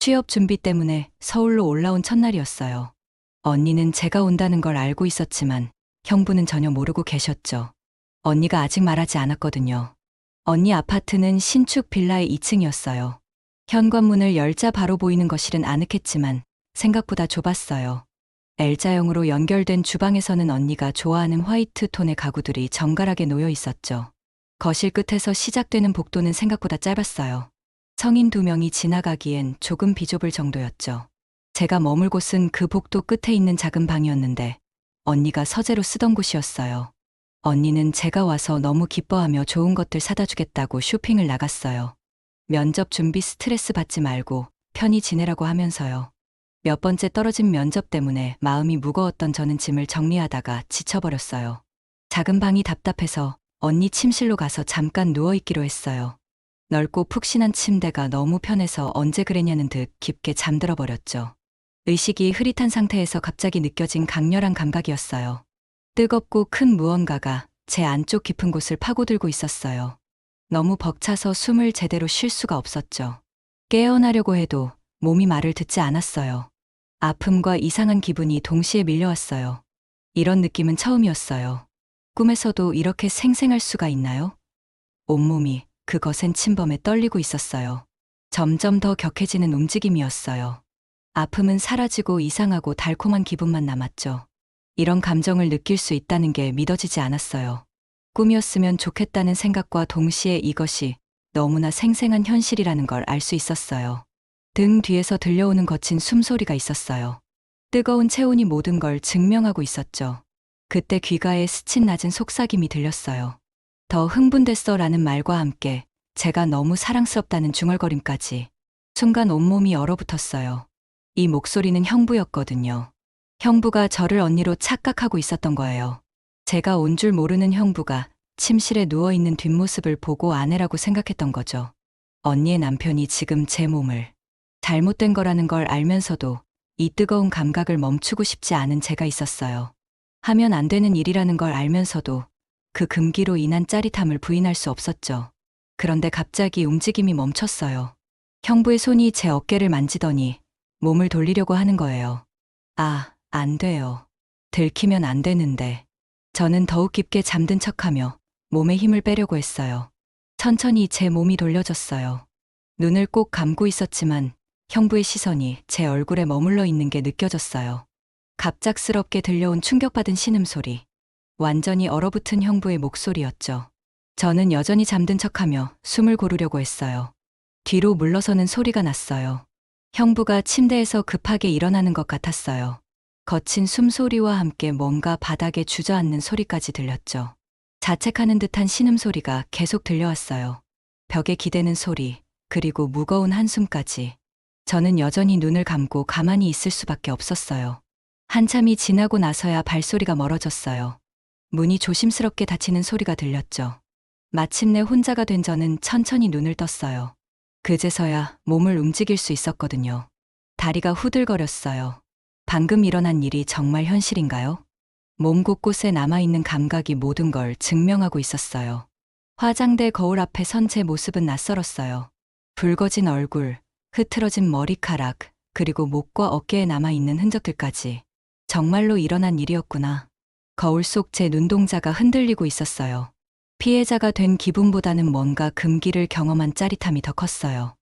취업 준비 때문에 서울로 올라온 첫날이었어요. 언니는 제가 온다는 걸 알고 있었지만 형부는 전혀 모르고 계셨죠. 언니가 아직 말하지 않았거든요. 언니 아파트는 신축 빌라의 2층이었어요. 현관문을 열자 바로 보이는 거실은 아늑했지만 생각보다 좁았어요. L자형으로 연결된 주방에서는 언니가 좋아하는 화이트 톤의 가구들이 정갈하게 놓여 있었죠. 거실 끝에서 시작되는 복도는 생각보다 짧았어요. 성인 2명이 지나가기엔 조금 비좁을 정도였죠. 제가 머물 곳은 그 복도 끝에 있는 작은 방이었는데 언니가 서재로 쓰던 곳이었어요. 언니는 제가 와서 너무 기뻐하며 좋은 것들 사다 주겠다고 쇼핑을 나갔어요. 면접 준비 스트레스 받지 말고 편히 지내라고 하면서요. 몇 번째 떨어진 면접 때문에 마음이 무거웠던 저는 짐을 정리하다가 지쳐버렸어요. 작은 방이 답답해서 언니 침실로 가서 잠깐 누워있기로 했어요. 넓고 푹신한 침대가 너무 편해서 언제 그랬냐는 듯 깊게 잠들어 버렸죠. 의식이 흐릿한 상태에서 갑자기 느껴진 강렬한 감각이었어요. 뜨겁고 큰 무언가가 제 안쪽 깊은 곳을 파고들고 있었어요. 너무 벅차서 숨을 제대로 쉴 수가 없었죠. 깨어나려고 해도 몸이 말을 듣지 않았어요. 아픔과 이상한 기분이 동시에 밀려왔어요. 이런 느낌은 처음이었어요. 꿈에서도 이렇게 생생할 수가 있나요? 온몸이 그 거센 침범에 떨리고 있었어요. 점점 더 격해지는 움직임이었어요. 아픔은 사라지고 이상하고 달콤한 기분만 남았죠. 이런 감정을 느낄 수 있다는 게 믿어지지 않았어요. 꿈이었으면 좋겠다는 생각과 동시에 이것이 너무나 생생한 현실이라는 걸 알 수 있었어요. 등 뒤에서 들려오는 거친 숨소리가 있었어요. 뜨거운 체온이 모든 걸 증명하고 있었죠. 그때 귀가에 스친 낮은 속삭임이 들렸어요. 더 흥분됐어 라는 말과 함께 제가 너무 사랑스럽다는 중얼거림까지. 순간 온몸이 얼어붙었어요. 이 목소리는 형부였거든요. 형부가 저를 언니로 착각하고 있었던 거예요. 제가 온 줄 모르는 형부가 침실에 누워있는 뒷모습을 보고 아내라고 생각했던 거죠. 언니의 남편이 지금 제 몸을 잘못된 거라는 걸 알면서도 이 뜨거운 감각을 멈추고 싶지 않은 제가 있었어요. 하면 안 되는 일이라는 걸 알면서도 그 금기로 인한 짜릿함을 부인할 수 없었죠. 그런데 갑자기 움직임이 멈췄어요. 형부의 손이 제 어깨를 만지더니 몸을 돌리려고 하는 거예요. 아, 안 돼요. 들키면 안 되는데. 저는 더욱 깊게 잠든 척하며 몸에 힘을 빼려고 했어요. 천천히 제 몸이 돌려졌어요. 눈을 꼭 감고 있었지만 형부의 시선이 제 얼굴에 머물러 있는 게 느껴졌어요. 갑작스럽게 들려온 충격받은 신음소리. 완전히 얼어붙은 형부의 목소리였죠. 저는 여전히 잠든 척하며 숨을 고르려고 했어요. 뒤로 물러서는 소리가 났어요. 형부가 침대에서 급하게 일어나는 것 같았어요. 거친 숨소리와 함께 뭔가 바닥에 주저앉는 소리까지 들렸죠. 자책하는 듯한 신음소리가 계속 들려왔어요. 벽에 기대는 소리, 그리고 무거운 한숨까지. 저는 여전히 눈을 감고 가만히 있을 수밖에 없었어요. 한참이 지나고 나서야 발소리가 멀어졌어요. 문이 조심스럽게 닫히는 소리가 들렸죠. 마침내 혼자가 된 저는 천천히 눈을 떴어요. 그제서야 몸을 움직일 수 있었거든요. 다리가 후들거렸어요. 방금 일어난 일이 정말 현실인가요? 몸 곳곳에 남아있는 감각이 모든 걸 증명하고 있었어요. 화장대 거울 앞에 선 제 모습은 낯설었어요. 붉어진 얼굴, 흐트러진 머리카락, 그리고 목과 어깨에 남아있는 흔적들까지. 정말로 일어난 일이었구나. 거울 속 제 눈동자가 흔들리고 있었어요. 피해자가 된 기분보다는 뭔가 금기를 경험한 짜릿함이 더 컸어요.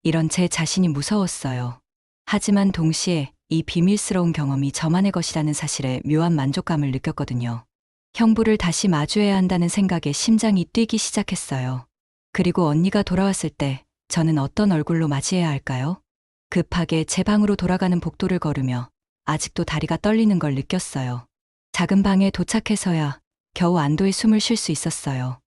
이런 제 자신이 무서웠어요. 하지만 동시에 이 비밀스러운 경험이 저만의 것이라는 사실에 묘한 만족감을 느꼈거든요. 형부를 다시 마주해야 한다는 생각에 심장이 뛰기 시작했어요. 그리고 언니가 돌아왔을 때 저는 어떤 얼굴로 맞이해야 할까요? 급하게 제 방으로 돌아가는 복도를 걸으며 아직도 다리가 떨리는 걸 느꼈어요. 작은 방에 도착해서야 겨우 안도의 숨을 쉴 수 있었어요.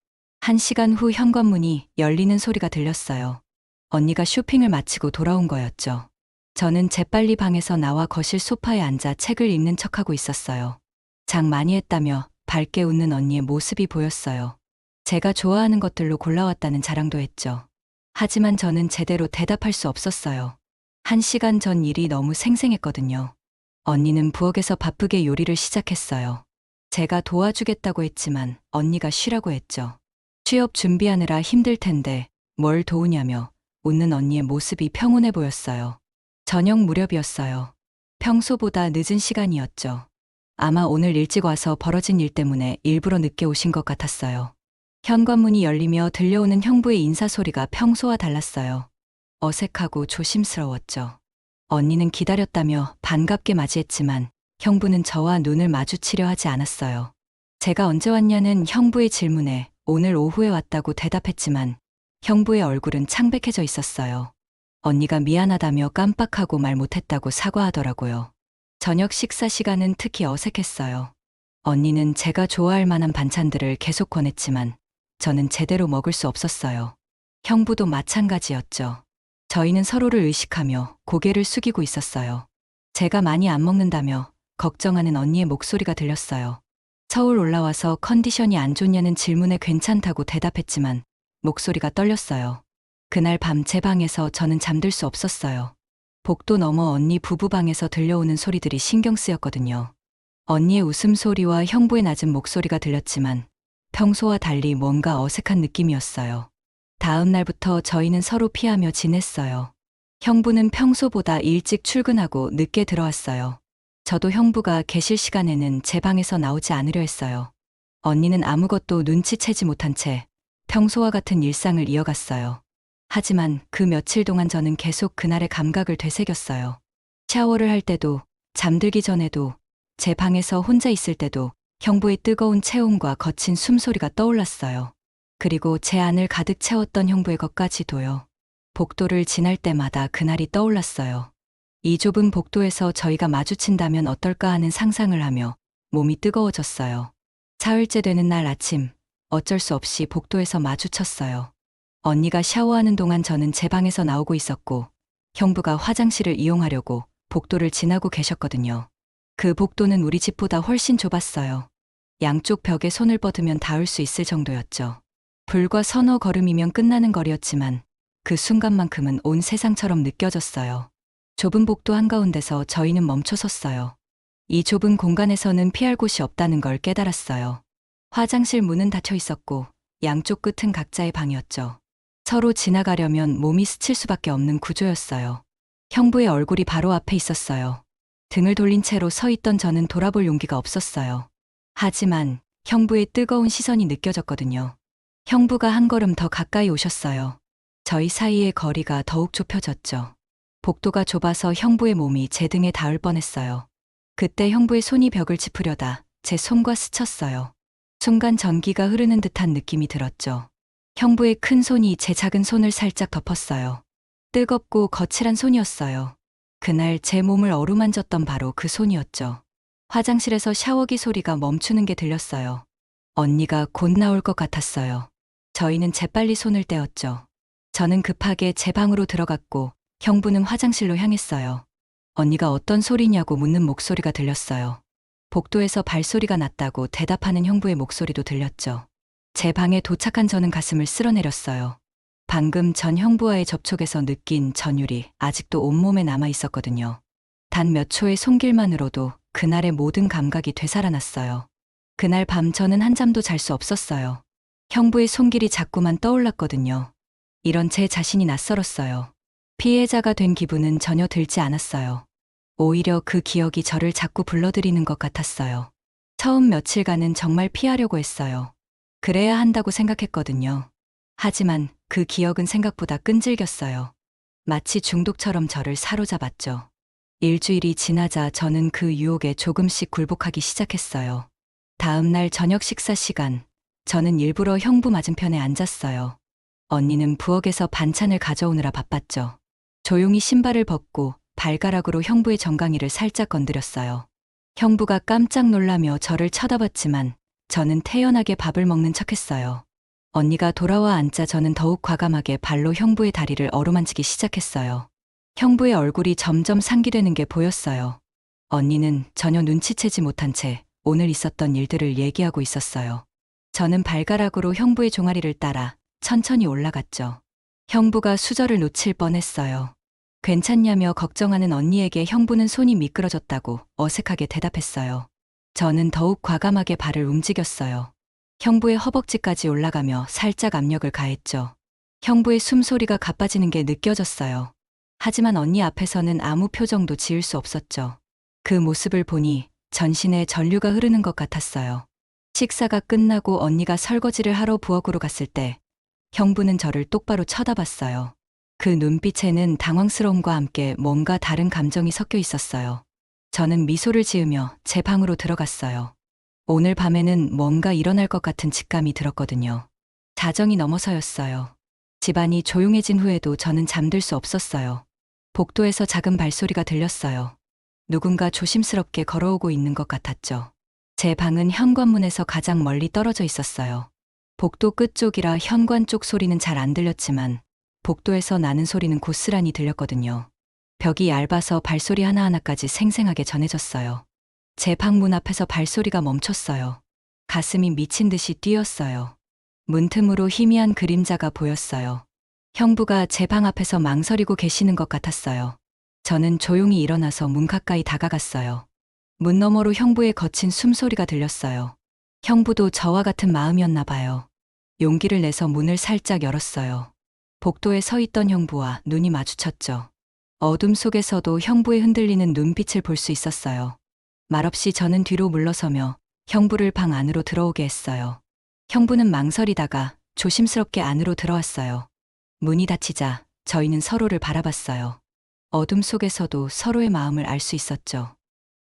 1시간 후 현관문이 열리는 소리가 들렸어요. 언니가 쇼핑을 마치고 돌아온 거였죠. 저는 재빨리 방에서 나와 거실 소파에 앉아 책을 읽는 척하고 있었어요. 장 많이 했다며 밝게 웃는 언니의 모습이 보였어요. 제가 좋아하는 것들로 골라왔다는 자랑도 했죠. 하지만 저는 제대로 대답할 수 없었어요. 1시간 전 일이 너무 생생했거든요. 언니는 부엌에서 바쁘게 요리를 시작했어요. 제가 도와주겠다고 했지만 언니가 쉬라고 했죠. 취업 준비하느라 힘들 텐데 뭘 도우냐며 웃는 언니의 모습이 평온해 보였어요. 저녁 무렵이었어요. 평소보다 늦은 시간이었죠. 아마 오늘 일찍 와서 벌어진 일 때문에 일부러 늦게 오신 것 같았어요. 현관문이 열리며 들려오는 형부의 인사소리가 평소와 달랐어요. 어색하고 조심스러웠죠. 언니는 기다렸다며 반갑게 맞이했지만 형부는 저와 눈을 마주치려 하지 않았어요. 제가 언제 왔냐는 형부의 질문에 오늘 오후에 왔다고 대답했지만 형부의 얼굴은 창백해져 있었어요. 언니가 미안하다며 깜빡하고 말 못했다고 사과하더라고요. 저녁 식사 시간은 특히 어색했어요. 언니는 제가 좋아할 만한 반찬들을 계속 권했지만 저는 제대로 먹을 수 없었어요. 형부도 마찬가지였죠. 저희는 서로를 의식하며 고개를 숙이고 있었어요. 제가 많이 안 먹는다며 걱정하는 언니의 목소리가 들렸어요. 서울 올라와서 컨디션이 안 좋냐는 질문에 괜찮다고 대답했지만 목소리가 떨렸어요. 그날 밤 제 방에서 저는 잠들 수 없었어요. 복도 너머 언니 부부방에서 들려오는 소리들이 신경 쓰였거든요. 언니의 웃음소리와 형부의 낮은 목소리가 들렸지만 평소와 달리 뭔가 어색한 느낌이었어요. 다음 날부터 저희는 서로 피하며 지냈어요. 형부는 평소보다 일찍 출근하고 늦게 들어왔어요. 저도 형부가 계실 시간에는 제 방에서 나오지 않으려 했어요. 언니는 아무것도 눈치채지 못한 채 평소와 같은 일상을 이어갔어요. 하지만 그 며칠 동안 저는 계속 그날의 감각을 되새겼어요. 샤워를 할 때도, 잠들기 전에도, 제 방에서 혼자 있을 때도 형부의 뜨거운 체온과 거친 숨소리가 떠올랐어요. 그리고 제 안을 가득 채웠던 형부의 것까지도요. 복도를 지날 때마다 그날이 떠올랐어요. 이 좁은 복도에서 저희가 마주친다면 어떨까 하는 상상을 하며 몸이 뜨거워졌어요. 사흘째 되는 날 아침, 어쩔 수 없이 복도에서 마주쳤어요. 언니가 샤워하는 동안 저는 제 방에서 나오고 있었고, 형부가 화장실을 이용하려고 복도를 지나고 계셨거든요. 그 복도는 우리 집보다 훨씬 좁았어요. 양쪽 벽에 손을 뻗으면 닿을 수 있을 정도였죠. 불과 서너 걸음이면 끝나는 거리였지만 그 순간만큼은 온 세상처럼 느껴졌어요. 좁은 복도 한가운데서 저희는 멈춰 섰어요. 이 좁은 공간에서는 피할 곳이 없다는 걸 깨달았어요. 화장실 문은 닫혀 있었고 양쪽 끝은 각자의 방이었죠. 서로 지나가려면 몸이 스칠 수밖에 없는 구조였어요. 형부의 얼굴이 바로 앞에 있었어요. 등을 돌린 채로 서 있던 저는 돌아볼 용기가 없었어요. 하지만 형부의 뜨거운 시선이 느껴졌거든요. 형부가 한 걸음 더 가까이 오셨어요. 저희 사이의 거리가 더욱 좁혀졌죠. 복도가 좁아서 형부의 몸이 제 등에 닿을 뻔했어요. 그때 형부의 손이 벽을 짚으려다 제 손과 스쳤어요. 순간 전기가 흐르는 듯한 느낌이 들었죠. 형부의 큰 손이 제 작은 손을 살짝 덮었어요. 뜨겁고 거칠한 손이었어요. 그날 제 몸을 어루만졌던 바로 그 손이었죠. 화장실에서 샤워기 소리가 멈추는 게 들렸어요. 언니가 곧 나올 것 같았어요. 저희는 재빨리 손을 떼었죠. 저는 급하게 제 방으로 들어갔고 형부는 화장실로 향했어요. 언니가 어떤 소리냐고 묻는 목소리가 들렸어요. 복도에서 발소리가 났다고 대답하는 형부의 목소리도 들렸죠. 제 방에 도착한 저는 가슴을 쓸어내렸어요. 방금 전 형부와의 접촉에서 느낀 전율이 아직도 온몸에 남아 있었거든요. 단 몇 초의 손길만으로도 그날의 모든 감각이 되살아났어요. 그날 밤 저는 한잠도 잘 수 없었어요. 형부의 손길이 자꾸만 떠올랐거든요. 이런 제 자신이 낯설었어요. 피해자가 된 기분은 전혀 들지 않았어요. 오히려 그 기억이 저를 자꾸 불러들이는 것 같았어요. 처음 며칠간은 정말 피하려고 했어요. 그래야 한다고 생각했거든요. 하지만 그 기억은 생각보다 끈질겼어요. 마치 중독처럼 저를 사로잡았죠. 일주일이 지나자 저는 그 유혹에 조금씩 굴복하기 시작했어요. 다음 날 저녁 식사 시간, 저는 일부러 형부 맞은편에 앉았어요. 언니는 부엌에서 반찬을 가져오느라 바빴죠. 조용히 신발을 벗고 발가락으로 형부의 정강이를 살짝 건드렸어요. 형부가 깜짝 놀라며 저를 쳐다봤지만 저는 태연하게 밥을 먹는 척했어요. 언니가 돌아와 앉자 저는 더욱 과감하게 발로 형부의 다리를 어루만지기 시작했어요. 형부의 얼굴이 점점 상기되는 게 보였어요. 언니는 전혀 눈치채지 못한 채 오늘 있었던 일들을 얘기하고 있었어요. 저는 발가락으로 형부의 종아리를 따라 천천히 올라갔죠. 형부가 수저를 놓칠 뻔했어요. 괜찮냐며 걱정하는 언니에게 형부는 손이 미끄러졌다고 어색하게 대답했어요. 저는 더욱 과감하게 발을 움직였어요. 형부의 허벅지까지 올라가며 살짝 압력을 가했죠. 형부의 숨소리가 가빠지는 게 느껴졌어요. 하지만 언니 앞에서는 아무 표정도 지을 수 없었죠. 그 모습을 보니 전신에 전류가 흐르는 것 같았어요. 식사가 끝나고 언니가 설거지를 하러 부엌으로 갔을 때 형부는 저를 똑바로 쳐다봤어요. 그 눈빛에는 당황스러움과 함께 뭔가 다른 감정이 섞여 있었어요. 저는 미소를 지으며 제 방으로 들어갔어요. 오늘 밤에는 뭔가 일어날 것 같은 직감이 들었거든요. 자정이 넘어서였어요. 집안이 조용해진 후에도 저는 잠들 수 없었어요. 복도에서 작은 발소리가 들렸어요. 누군가 조심스럽게 걸어오고 있는 것 같았죠. 제 방은 현관문에서 가장 멀리 떨어져 있었어요. 복도 끝쪽이라 현관 쪽 소리는 잘 안 들렸지만 복도에서 나는 소리는 고스란히 들렸거든요. 벽이 얇아서 발소리 하나하나까지 생생하게 전해졌어요. 제 방 문 앞에서 발소리가 멈췄어요. 가슴이 미친 듯이 뛰었어요. 문틈으로 희미한 그림자가 보였어요. 형부가 제 방 앞에서 망설이고 계시는 것 같았어요. 저는 조용히 일어나서 문 가까이 다가갔어요. 문 너머로 형부의 거친 숨소리가 들렸어요. 형부도 저와 같은 마음이었나 봐요. 용기를 내서 문을 살짝 열었어요. 복도에 서 있던 형부와 눈이 마주쳤죠. 어둠 속에서도 형부의 흔들리는 눈빛을 볼 수 있었어요. 말없이 저는 뒤로 물러서며 형부를 방 안으로 들어오게 했어요. 형부는 망설이다가 조심스럽게 안으로 들어왔어요. 문이 닫히자 저희는 서로를 바라봤어요. 어둠 속에서도 서로의 마음을 알 수 있었죠.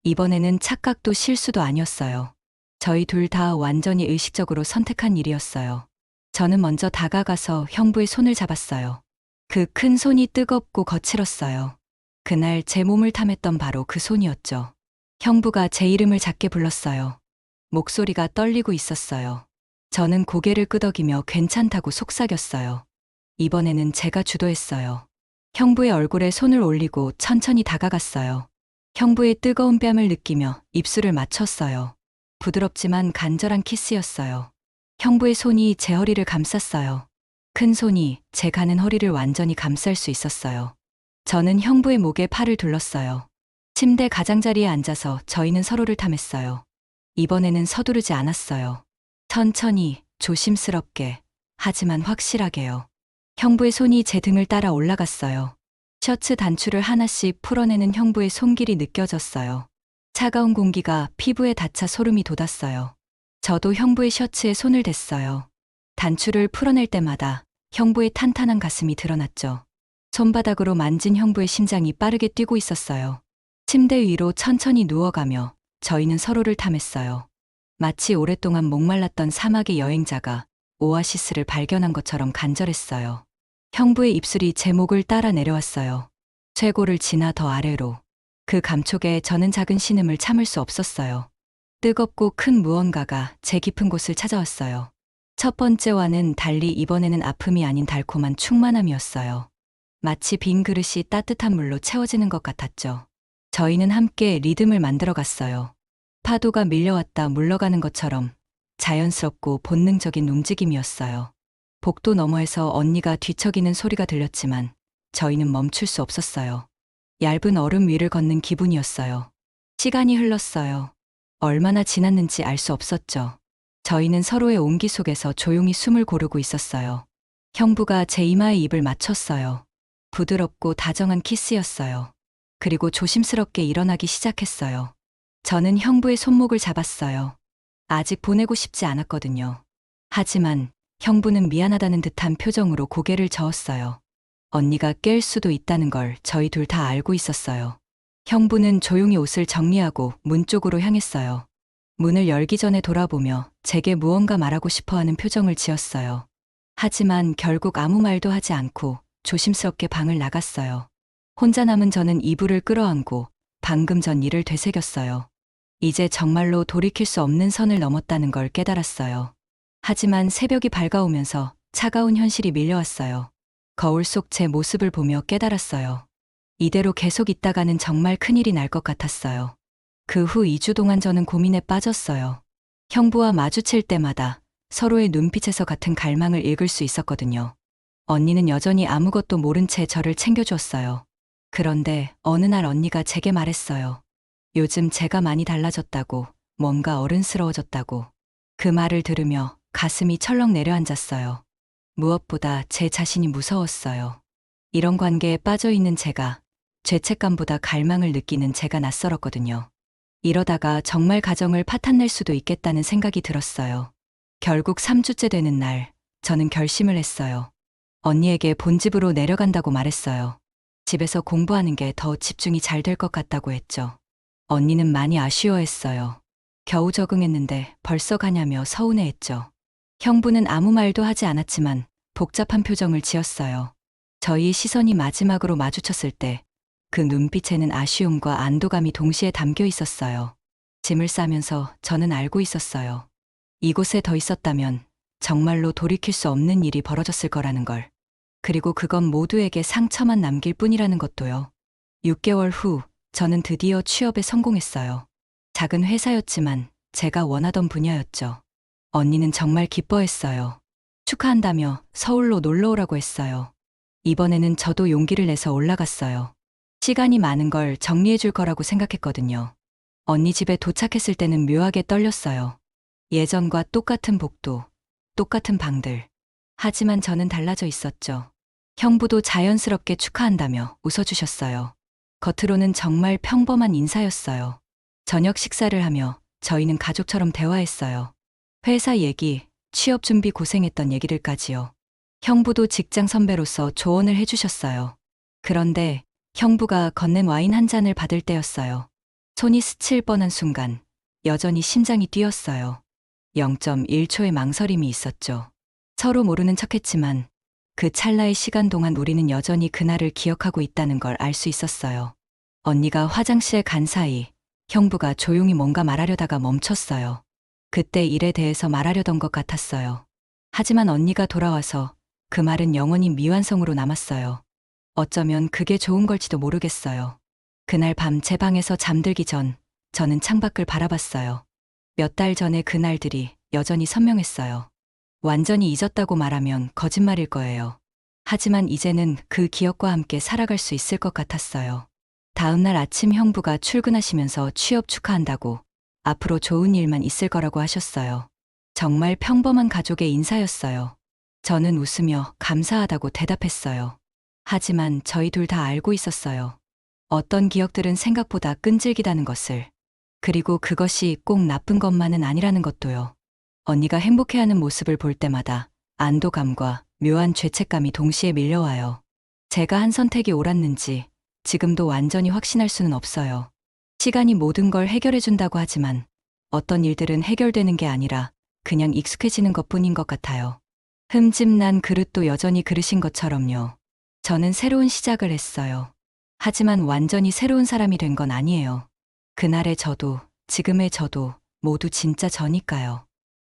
이번에는 착각도 실수도 아니었어요. 저희 둘 다 완전히 의식적으로 선택한 일이었어요. 저는 먼저 다가가서 형부의 손을 잡았어요. 그 큰 손이 뜨겁고 거칠었어요. 그날 제 몸을 탐했던 바로 그 손이었죠. 형부가 제 이름을 작게 불렀어요. 목소리가 떨리고 있었어요. 저는 고개를 끄덕이며 괜찮다고 속삭였어요. 이번에는 제가 주도했어요. 형부의 얼굴에 손을 올리고 천천히 다가갔어요. 형부의 뜨거운 뺨을 느끼며 입술을 맞췄어요. 부드럽지만 간절한 키스였어요. 형부의 손이 제 허리를 감쌌어요. 큰 손이 제 가는 허리를 완전히 감쌀 수 있었어요. 저는 형부의 목에 팔을 둘렀어요. 침대 가장자리에 앉아서 저희는 서로를 탐했어요. 이번에는 서두르지 않았어요. 천천히, 조심스럽게, 하지만 확실하게요. 형부의 손이 제 등을 따라 올라갔어요. 셔츠 단추를 하나씩 풀어내는 형부의 손길이 느껴졌어요. 차가운 공기가 피부에 닿자 소름이 돋았어요. 저도 형부의 셔츠에 손을 댔어요. 단추를 풀어낼 때마다 형부의 탄탄한 가슴이 드러났죠. 손바닥으로 만진 형부의 심장이 빠르게 뛰고 있었어요. 침대 위로 천천히 누워가며 저희는 서로를 탐했어요. 마치 오랫동안 목말랐던 사막의 여행자가 오아시스를 발견한 것처럼 간절했어요. 형부의 입술이 제 목을 따라 내려왔어요. 쇄골을 지나 더 아래로. 그 감촉에 저는 작은 신음을 참을 수 없었어요. 뜨겁고 큰 무언가가 제 깊은 곳을 찾아왔어요. 첫 번째와는 달리 이번에는 아픔이 아닌 달콤한 충만함이었어요. 마치 빈 그릇이 따뜻한 물로 채워지는 것 같았죠. 저희는 함께 리듬을 만들어 갔어요. 파도가 밀려왔다 물러가는 것처럼 자연스럽고 본능적인 움직임이었어요. 복도 너머에서 언니가 뒤척이는 소리가 들렸지만 저희는 멈출 수 없었어요. 얇은 얼음 위를 걷는 기분이었어요. 시간이 흘렀어요. 얼마나 지났는지 알 수 없었죠. 저희는 서로의 온기 속에서 조용히 숨을 고르고 있었어요. 형부가 제 이마에 입을 맞췄어요. 부드럽고 다정한 키스였어요. 그리고 조심스럽게 일어나기 시작했어요. 저는 형부의 손목을 잡았어요. 아직 보내고 싶지 않았거든요. 하지만 형부는 미안하다는 듯한 표정으로 고개를 저었어요. 언니가 깰 수도 있다는 걸 저희 둘 다 알고 있었어요. 형부는 조용히 옷을 정리하고 문 쪽으로 향했어요. 문을 열기 전에 돌아보며 제게 무언가 말하고 싶어하는 표정을 지었어요. 하지만 결국 아무 말도 하지 않고 조심스럽게 방을 나갔어요. 혼자 남은 저는 이불을 끌어안고 방금 전 일을 되새겼어요. 이제 정말로 돌이킬 수 없는 선을 넘었다는 걸 깨달았어요. 하지만 새벽이 밝아오면서 차가운 현실이 밀려왔어요. 거울 속 제 모습을 보며 깨달았어요. 이대로 계속 있다가는 정말 큰일이 날 것 같았어요. 그 후 2주 동안 저는 고민에 빠졌어요. 형부와 마주칠 때마다 서로의 눈빛에서 같은 갈망을 읽을 수 있었거든요. 언니는 여전히 아무것도 모른 채 저를 챙겨주었어요. 그런데 어느 날 언니가 제게 말했어요. 요즘 제가 많이 달라졌다고, 뭔가 어른스러워졌다고. 그 말을 들으며 가슴이 철렁 내려앉았어요. 무엇보다 제 자신이 무서웠어요. 이런 관계에 빠져 있는 제가, 죄책감보다 갈망을 느끼는 제가 낯설었거든요. 이러다가 정말 가정을 파탄낼 수도 있겠다는 생각이 들었어요. 결국 3주째 되는 날, 저는 결심을 했어요. 언니에게 본집으로 내려간다고 말했어요. 집에서 공부하는 게 더 집중이 잘 될 것 같다고 했죠. 언니는 많이 아쉬워했어요. 겨우 적응했는데 벌써 가냐며 서운해했죠. 형부는 아무 말도 하지 않았지만 복잡한 표정을 지었어요. 저희의 시선이 마지막으로 마주쳤을 때 그 눈빛에는 아쉬움과 안도감이 동시에 담겨 있었어요. 짐을 싸면서 저는 알고 있었어요. 이곳에 더 있었다면 정말로 돌이킬 수 없는 일이 벌어졌을 거라는 걸. 그리고 그건 모두에게 상처만 남길 뿐이라는 것도요. 6개월 후 저는 드디어 취업에 성공했어요. 작은 회사였지만 제가 원하던 분야였죠. 언니는 정말 기뻐했어요. 축하한다며 서울로 놀러 오라고 했어요. 이번에는 저도 용기를 내서 올라갔어요. 시간이 많은 걸 정리해 줄 거라고 생각했거든요. 언니 집에 도착했을 때는 묘하게 떨렸어요. 예전과 똑같은 복도, 똑같은 방들. 하지만 저는 달라져 있었죠. 형부도 자연스럽게 축하한다며 웃어주셨어요. 겉으로는 정말 평범한 인사였어요. 저녁 식사를 하며 저희는 가족처럼 대화했어요. 회사 얘기, 취업 준비 고생했던 얘기들까지요. 형부도 직장 선배로서 조언을 해주셨어요. 그런데 형부가 건넨 와인 한 잔을 받을 때였어요. 손이 스칠 뻔한 순간 여전히 심장이 뛰었어요. 0.1초의 망설임이 있었죠. 서로 모르는 척했지만 그 찰나의 시간 동안 우리는 여전히 그날을 기억하고 있다는 걸 알 수 있었어요. 언니가 화장실에 간 사이 형부가 조용히 뭔가 말하려다가 멈췄어요. 그때 일에 대해서 말하려던 것 같았어요. 하지만 언니가 돌아와서 그 말은 영원히 미완성으로 남았어요. 어쩌면 그게 좋은 걸지도 모르겠어요. 그날 밤 제 방에서 잠들기 전 저는 창밖을 바라봤어요. 몇 달 전의 그날들이 여전히 선명했어요. 완전히 잊었다고 말하면 거짓말일 거예요. 하지만 이제는 그 기억과 함께 살아갈 수 있을 것 같았어요. 다음 날 아침 형부가 출근하시면서 취업 축하한다고 앞으로 좋은 일만 있을 거라고 하셨어요. 정말 평범한 가족의 인사였어요. 저는 웃으며 감사하다고 대답했어요. 하지만 저희 둘 다 알고 있었어요. 어떤 기억들은 생각보다 끈질기다는 것을. 그리고 그것이 꼭 나쁜 것만은 아니라는 것도요. 언니가 행복해하는 모습을 볼 때마다 안도감과 묘한 죄책감이 동시에 밀려와요. 제가 한 선택이 옳았는지 지금도 완전히 확신할 수는 없어요. 시간이 모든 걸 해결해준다고 하지만 어떤 일들은 해결되는 게 아니라 그냥 익숙해지는 것뿐인 것 같아요. 흠집난 그릇도 여전히 그릇인 것처럼요. 저는 새로운 시작을 했어요. 하지만 완전히 새로운 사람이 된 건 아니에요. 그날의 저도, 지금의 저도 모두 진짜 저니까요.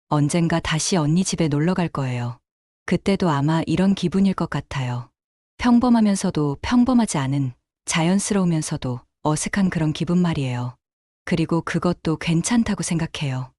언젠가 다시 언니 집에 놀러 갈 거예요. 그때도 아마 이런 기분일 것 같아요. 평범하면서도 평범하지 않은, 자연스러우면서도 어색한 그런 기분 말이에요. 그리고 그것도 괜찮다고 생각해요.